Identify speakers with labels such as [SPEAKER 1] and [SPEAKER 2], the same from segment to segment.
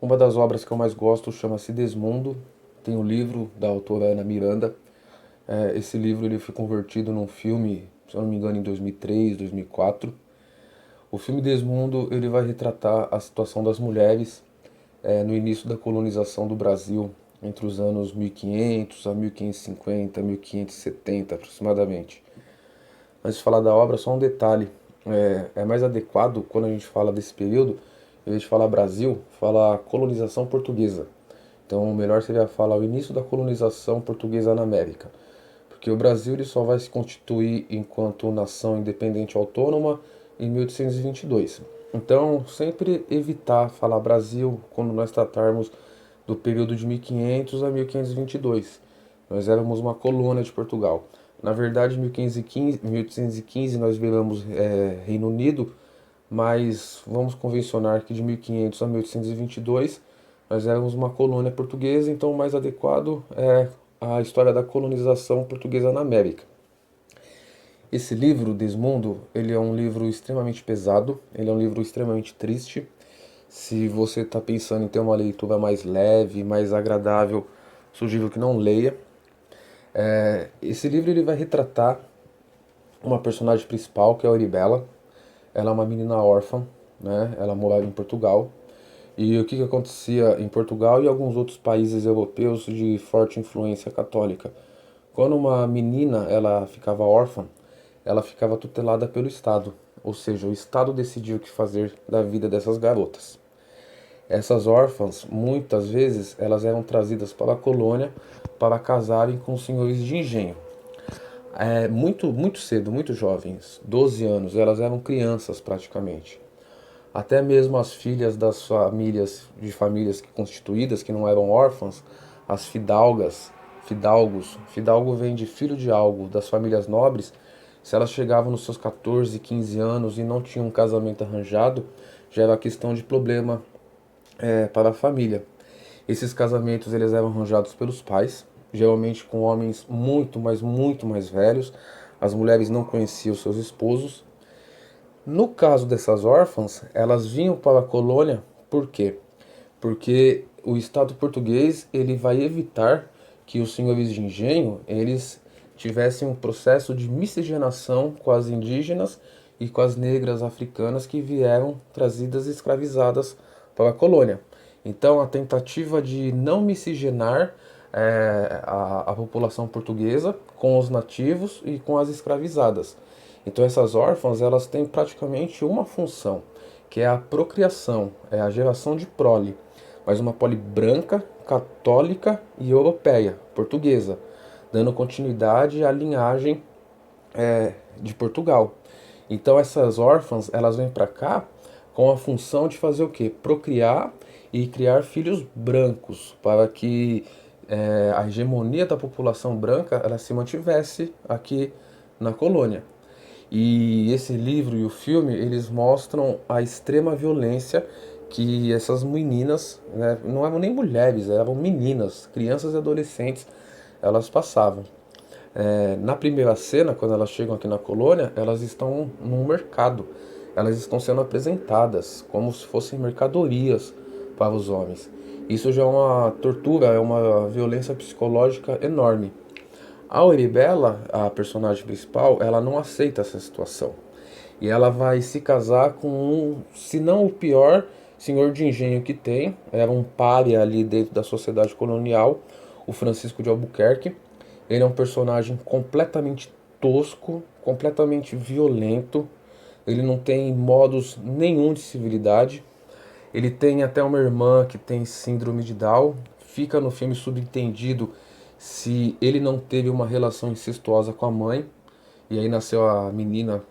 [SPEAKER 1] Uma das obras que eu mais gosto chama-se Desmundo. Tem o livro da autora Ana Miranda. Esse livro ele foi convertido num filme, se eu não me engano, em 2003, 2004. O filme Desmundo ele vai retratar a situação das mulheres no início da colonização do Brasil, entre os anos 1500 a 1550, 1570 aproximadamente. Antes de falar da obra, só um detalhe. É mais adequado, quando a gente fala desse período, em vez de falar Brasil, falar colonização portuguesa. Então, o melhor seria falar o início da colonização portuguesa na América. Porque o Brasil ele só vai se constituir enquanto nação independente autônoma em 1822. Então, sempre evitar falar Brasil quando nós tratarmos do período de 1500 a 1522. Nós éramos uma colônia de Portugal. Na verdade, em 1815 nós viramos Reino Unido, mas vamos convencionar que de 1500 a 1822 nós éramos uma colônia portuguesa, então o mais adequado é a história da colonização portuguesa na América. Esse livro, Desmundo, ele é um livro extremamente pesado, ele é um livro extremamente triste. Se você está pensando em ter uma leitura mais leve, mais agradável, sugiro que não leia. Esse livro ele vai retratar uma personagem principal, que é a Oribela. Ela é uma menina órfã, né? Ela morava em Portugal. E o que acontecia em Portugal e alguns outros países europeus de forte influência católica? Quando uma menina ela ficava órfã, ela ficava tutelada pelo Estado, ou seja, o Estado decidia o que fazer da vida dessas garotas. Essas órfãs, muitas vezes, elas eram trazidas para a colônia para casarem com senhores de engenho. Muito cedo, muito jovens, 12 anos, elas eram crianças praticamente. Até mesmo as filhas das famílias, de famílias constituídas, que não eram órfãs, as fidalgas, fidalgos, fidalgo vem de filho de algo, das famílias nobres, se elas chegavam nos seus 14, 15 anos e não tinham um casamento arranjado, já era questão de problema para a família. Esses casamentos eles eram arranjados pelos pais, geralmente com homens muito, mas muito mais velhos. As mulheres não conheciam seus esposos. No caso dessas órfãs, elas vinham para a colônia, por quê? Porque o Estado português ele vai evitar que os senhores de engenho eles tivessem um processo de miscigenação com as indígenas e com as negras africanas que vieram trazidas e escravizadas para a colônia. Então, a tentativa de não miscigenar a população portuguesa com os nativos e com as escravizadas. Então, essas órfãs elas têm praticamente uma função, que é a procriação, é a geração de prole, mas uma prole branca, católica e europeia, portuguesa, dando continuidade à linhagem de Portugal. Então essas órfãs, elas vêm para cá com a função de fazer o quê? Procriar e criar filhos brancos, para que a hegemonia da população branca ela se mantivesse aqui na colônia. E esse livro e o filme, eles mostram a extrema violência que essas meninas, né, não eram nem mulheres, eram meninas, crianças e adolescentes, elas passavam. Na primeira cena, quando elas chegam aqui na colônia, elas estão num mercado. Elas estão sendo apresentadas como se fossem mercadorias para os homens. Isso já é uma tortura, é uma violência psicológica enorme. A Oribela, a personagem principal, ela não aceita essa situação. E ela vai se casar com um, se não o pior senhor de engenho que tem, era um pária ali dentro da sociedade colonial, o Francisco de Albuquerque. Ele é um personagem completamente tosco, completamente violento. Ele não tem modos nenhum de civilidade. Ele tem até uma irmã que tem síndrome de Down. Fica no filme subentendido se ele não teve uma relação incestuosa com a mãe. E aí nasceu a menina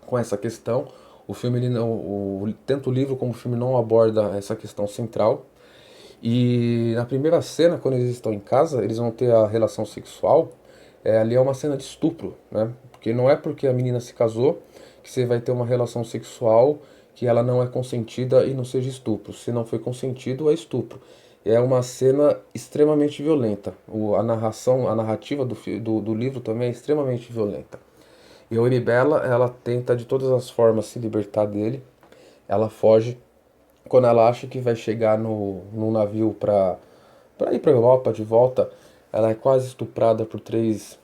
[SPEAKER 1] com essa questão. O filme, ele não, tanto o livro como o filme não aborda essa questão central. E na primeira cena, quando eles estão em casa, eles vão ter a relação sexual. Ali é uma cena de estupro, né? Porque não é porque a menina se casou que você vai ter uma relação sexual que ela não é consentida e não seja estupro. Se não foi consentido, é estupro. É uma cena extremamente violenta. A narração, a narrativa do livro também é extremamente violenta. E a Oribela, ela tenta de todas as formas se libertar dele. Ela foge, quando ela acha que vai chegar no navio para ir para a Europa de volta, ela é quase estuprada por três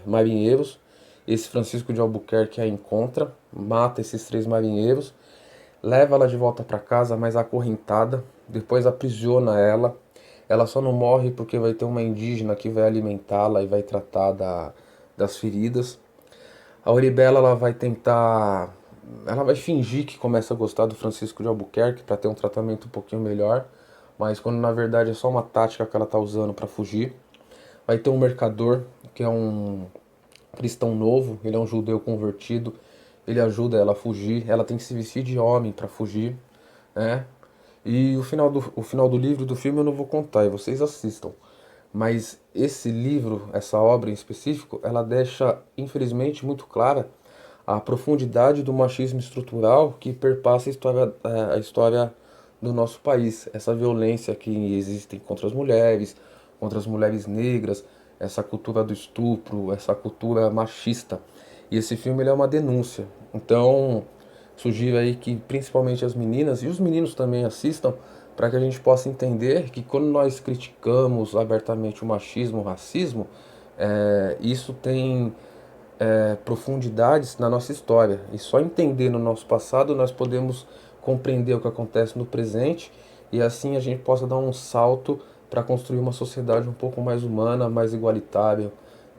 [SPEAKER 1] marinheiros. Esse Francisco de Albuquerque a encontra, mata esses três marinheiros, leva ela de volta para casa, mas acorrentada, depois aprisiona ela. Ela só não morre porque vai ter uma indígena que vai alimentá-la e vai tratar das feridas. A Oribela ela vai tentar, ela vai fingir que começa a gostar do Francisco de Albuquerque para ter um tratamento um pouquinho melhor, mas quando na verdade é só uma tática que ela tá usando para fugir. Vai ter um mercador que é um cristão novo, ele é um judeu convertido, ele ajuda ela a fugir, ela tem que se vestir de homem para fugir, né? E o final do livro, do filme, eu não vou contar, e vocês assistam. Mas esse livro, essa obra em específico, ela deixa, infelizmente, muito clara a profundidade do machismo estrutural que perpassa a história do nosso país. Essa violência que existe contra as mulheres negras, essa cultura do estupro, essa cultura machista. E esse filme ele é uma denúncia. Então, sugiro aí que principalmente as meninas e os meninos também assistam para que a gente possa entender que quando nós criticamos abertamente o machismo, o racismo, isso tem profundidades na nossa história. E só entendendo o nosso passado nós podemos compreender o que acontece no presente e assim a gente possa dar um salto para construir uma sociedade um pouco mais humana, mais igualitária,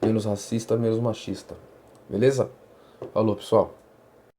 [SPEAKER 1] menos racista, menos machista. Beleza? Falou, pessoal.